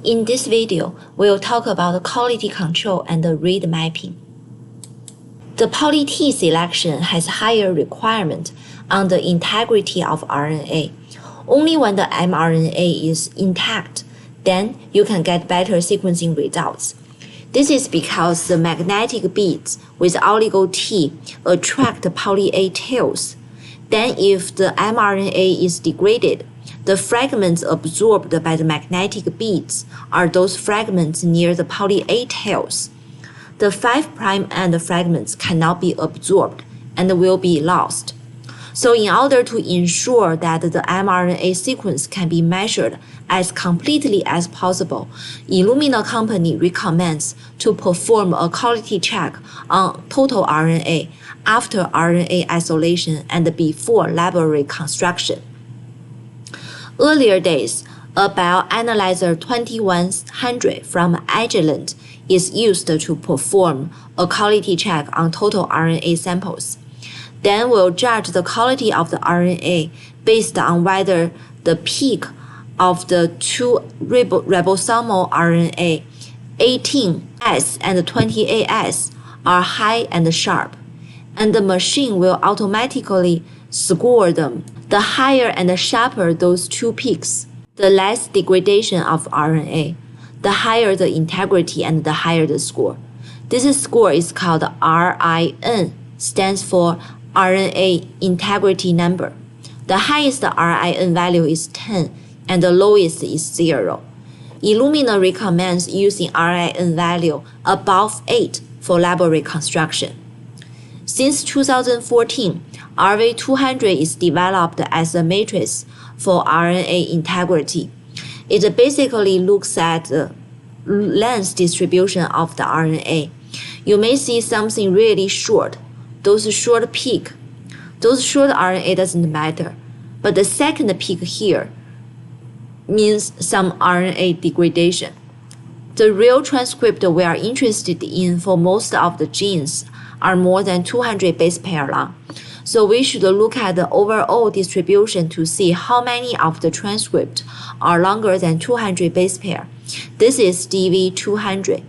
In this video, we'll talk about the quality control and the read mapping. The poly-T selection has higher requirement on the integrity of RNA. Only when the mRNA is intact, then you can get better sequencing results. This is because the magnetic beads with oligo T attract poly-A tails. Then if the mRNA is degraded, the fragments absorbed by the magnetic beads are those fragments near the poly-A tails. The 5' end fragments cannot be absorbed and will be lost. So in order to ensure that the mRNA sequence can be measured as completely as possible, Illumina company recommends to perform a quality check on total RNA after RNA isolation and before library construction. Earlier days, a bioanalyzer 2100 from Agilent is used to perform a quality check on total RNA samples. Then we'll judge the quality of the RNA based on whether the peak of the two ribosomal RNA 18S and 28S are high and sharp, and the machine will automatically score them. The higher and sharper those two peaks, the less degradation of RNA, the higher the integrity and the higher the score. This score is called RIN, stands for RNA integrity number. The highest RIN value is 10 and the lowest is 0. Illumina recommends using RIN value above 8 for library construction. Since 2014, RV200 is developed as a matrix for RNA integrity. It basically looks at the length distribution of the RNA. You may see something really short, those short peak. Those short RNA doesn't matter, but the second peak here means some RNA degradation. The real transcript we are interested in for most of the genes are more than 200 base pair long. So we should look at the overall distribution to see how many of the transcript are longer than 200 base pair. This is DV200.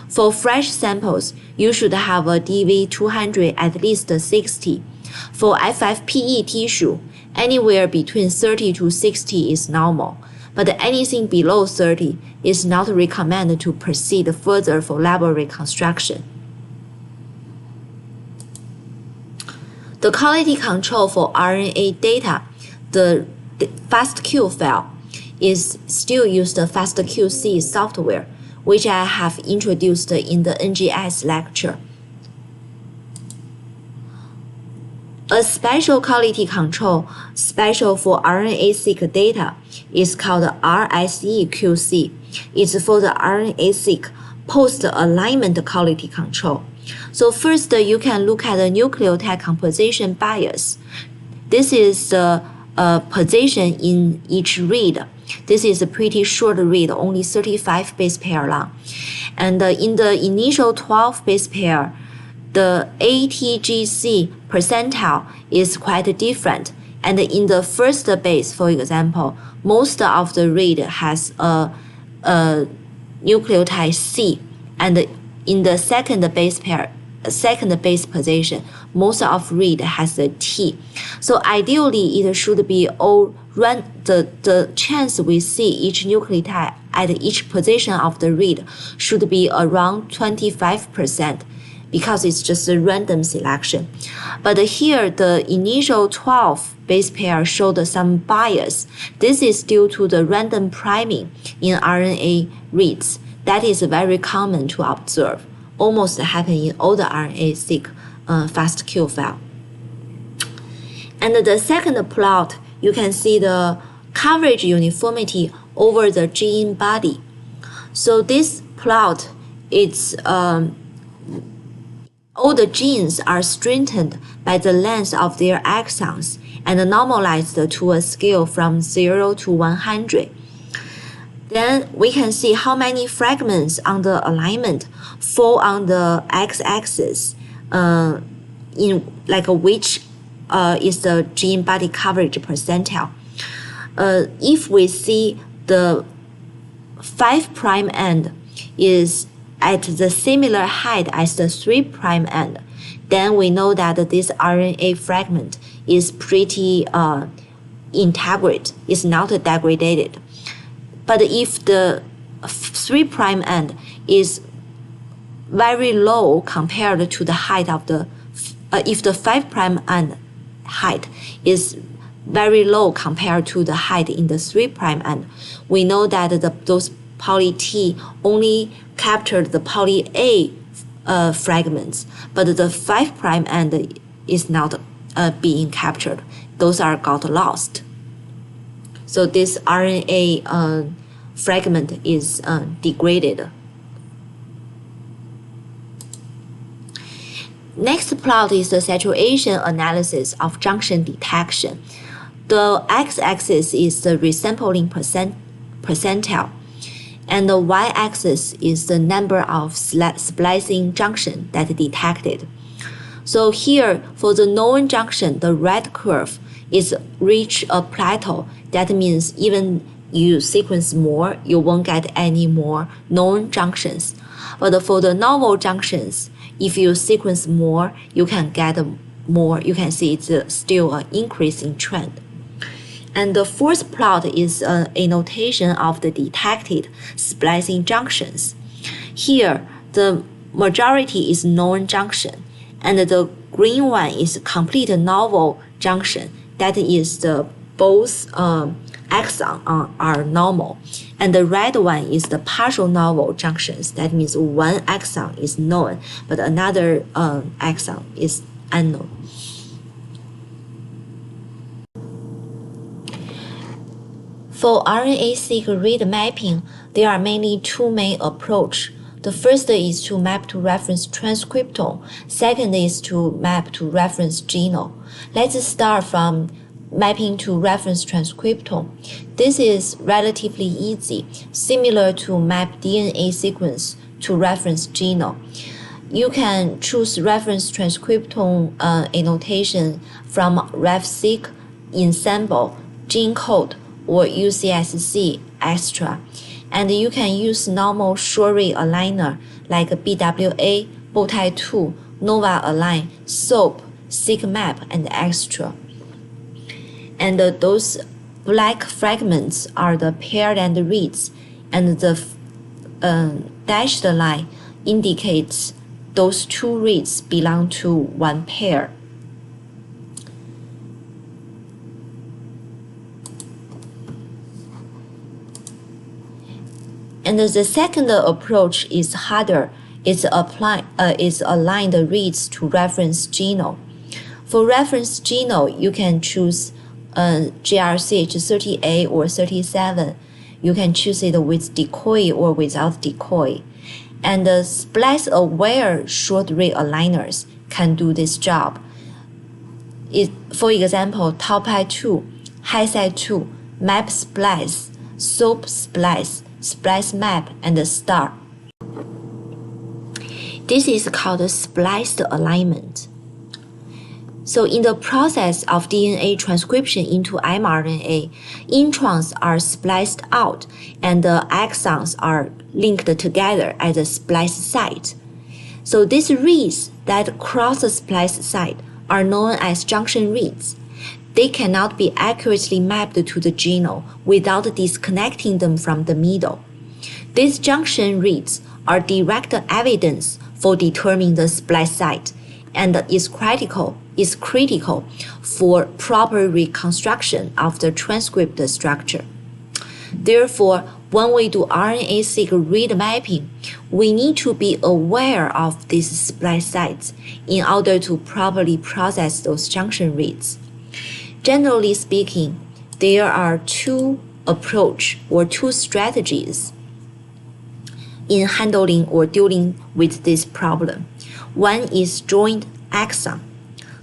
For fresh samples, you should have a DV200 at least 60. For FFPE tissue, anywhere between 30 to 60 is normal, but anything below 30 is not recommended to proceed further for library construction. The quality control for RNA data, the FastQ file, is still used the FastQC software, which I have introduced in the NGS lecture. A special quality control special for RNAseq data is called RSEQC. It's for the RNAseq post-alignment quality control. So first, you can look at the nucleotide composition bias. This is the position in each read. This is a pretty short read, only 35 base pair long. And in the initial 12 base pair, the ATGC percentile is quite different. And in the first base, for example, most of the read has a nucleotide C, and in the second base position, most of read has a T. So ideally, it should be all run. The chance we see each nucleotide at each position of the read should be around 25%, because it's just a random selection. But here, the initial 12 base pair showed some bias. This is due to the random priming in RNA reads. That is very common to observe, almost happen in all the RNA-seq FastQ file. And the second plot, you can see the coverage uniformity over the gene body. So this plot, it's all the genes are strengthened by the length of their exons and normalized to a scale from 0 to 100. Then we can see how many fragments on the alignment fall on the x-axis, in like which is the gene body coverage percentile. If we see the 5' end is at the similar height as the 3' end, then we know that this RNA fragment is pretty integrate, is not degraded. But if the 3' end is very low compared to the height of the, if the 5' end height is very low compared to the height in the 3' end, we know that those poly T only captured the poly A fragments, but the 5' end is not being captured. Those are got lost. So this RNA fragment is degraded. Next plot is the saturation analysis of junction detection. The x-axis is the resampling percentile, and the y-axis is the number of splicing junction that detected. So here, for the known junction, the red curve is reach a plateau. That means even you sequence more, you won't get any more known junctions. But for the novel junctions, if you sequence more, you can get more. You can see it's still an increasing trend. And the fourth plot is an annotation of the detected splicing junctions. Here, the majority is known junction, and the green one is complete novel junction. That is the both axon are normal, and the red one is the partial novel junctions. That means one axon is known, but another axon is unknown. For RNA-seq read mapping, there are mainly two main approaches. The first is to map to reference transcriptome. Second is to map to reference genome. Let's start from mapping to reference transcriptome. This is relatively easy, similar to map DNA sequence to reference genome. You can choose reference transcriptome annotation from RNAseq, Ensemble, GeneCode, or UCSC extra, and you can use normal short-read aligner like BWA, Bowtie 2, Nova Align, SOAP, SeqMap, and extra. And those black fragments are the paired end reads, and the dashed line indicates those two reads belong to one pair. And the second approach is harder. It's align the reads to reference genome. For reference genome, you can choose GRCH 30A or 37. You can choose it with decoy or without decoy. And the splice-aware short-read aligners can do this job. For example, Taupai 2, HiSci 2, Map Splice, SOAP Splice, Splice Map, and STAR. This is called spliced alignment. So in the process of DNA transcription into mRNA, introns are spliced out and the exons are linked together at the splice site. So these reads that cross the splice site are known as junction reads. They cannot be accurately mapped to the genome without disconnecting them from the middle. These junction reads are direct evidence for determining the splice site and is critical for proper reconstruction of the transcript structure. Therefore, when we do RNA-seq read mapping, we need to be aware of these splice sites in order to properly process those junction reads. Generally speaking, there are two approaches or two strategies in handling or dealing with this problem. One is joint exon.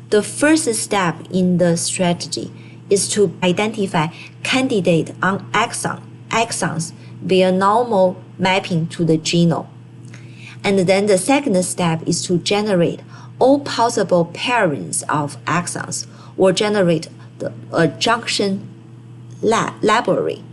The first step in the strategy is to identify candidate on exons via normal mapping to the genome. And then the second step is to generate all possible pairings of exons or generate a junction library.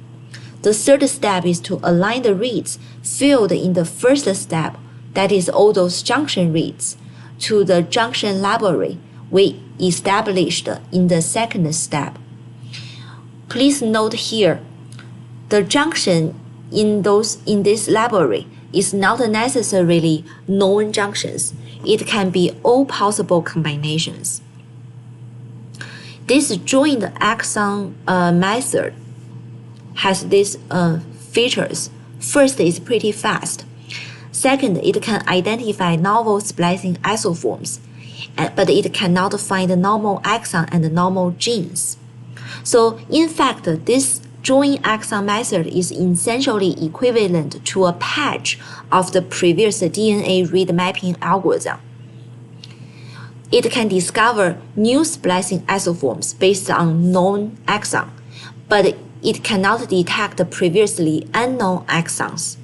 The third step is to align the reads filled in the first step, that is all those junction reads, to the junction library we established in the second step. Please note here, the junction in this library is not necessarily known junctions. It can be all possible combinations. This joined exon method has these features. First, it's pretty fast. Second, it can identify novel splicing isoforms, but it cannot find the normal exon and the normal genes. So in fact, this join exon method is essentially equivalent to a patch of the previous DNA read mapping algorithm. It can discover new splicing isoforms based on known exon, but it cannot detect the previously unknown exons.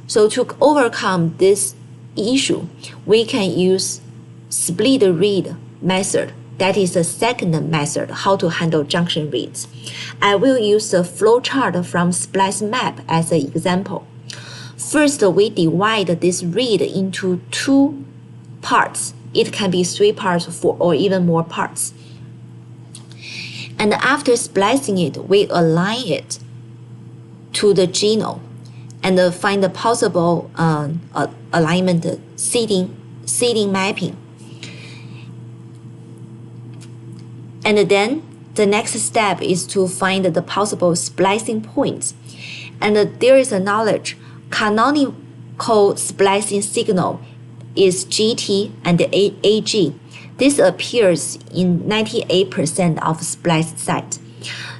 So to overcome this issue, we can use split read method. That is the second method, how to handle junction reads. I will use the flowchart from splice map as an example. First, we divide this read into two parts. It can be 3 parts, 4, or even more parts. And after splicing it, we align it to the genome and find the possible alignment seeding mapping. And then the next step is to find the possible splicing points. And there is a knowledge canonical splicing signal is GT and AG. This appears in 98% of spliced sites.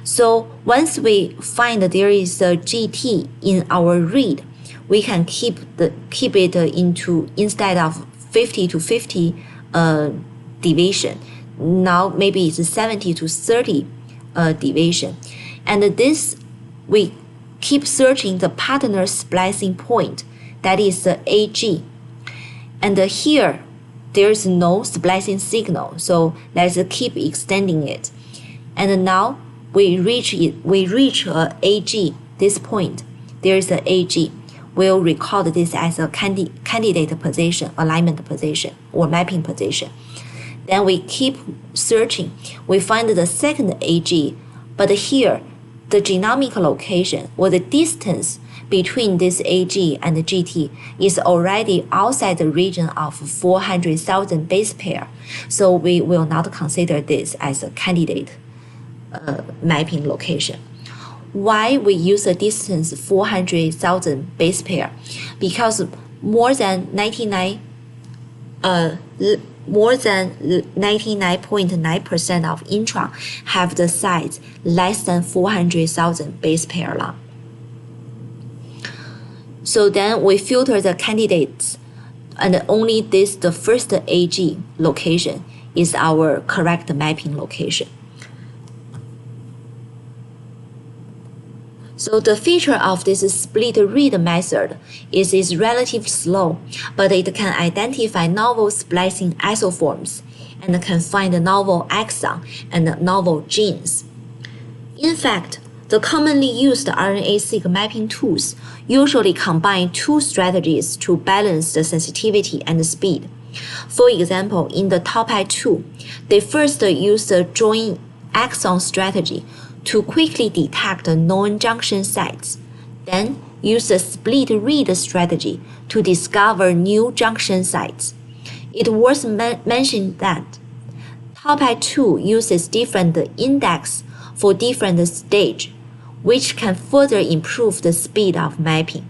So once we find that there is a GT in our read, we can keep it into instead of 50 to 50 division. Now maybe it's 70 to 30 division. And this, we keep searching the partner splicing point, that is the AG. And here, there's no splicing signal, so let's keep extending it. And now we reach AG, this point. There's an AG. We'll record this as a candidate position, alignment position, or mapping position. Then we keep searching. We find the second AG, but here, the genomic location or the distance between this AG and the GT is already outside the region of 400,000 base pair. So we will not consider this as a candidate mapping location. Why we use a distance 400,000 base pair? Because more than 99.9% of intron have the size less than 400,000 base pair long. So then we filter the candidates, and only the first AG location is our correct mapping location. So the feature of this split read method is it's relatively slow, but it can identify novel splicing isoforms and can find novel exon and novel genes. In fact, the commonly used RNA-seq mapping tools usually combine two strategies to balance the sensitivity and the speed. For example, in the TOPI2, they first use the join exon strategy to quickly detect known junction sites, then use the split read strategy to discover new junction sites. It worth mentioning that TOPI2 uses different index for different stage, which can further improve the speed of mapping.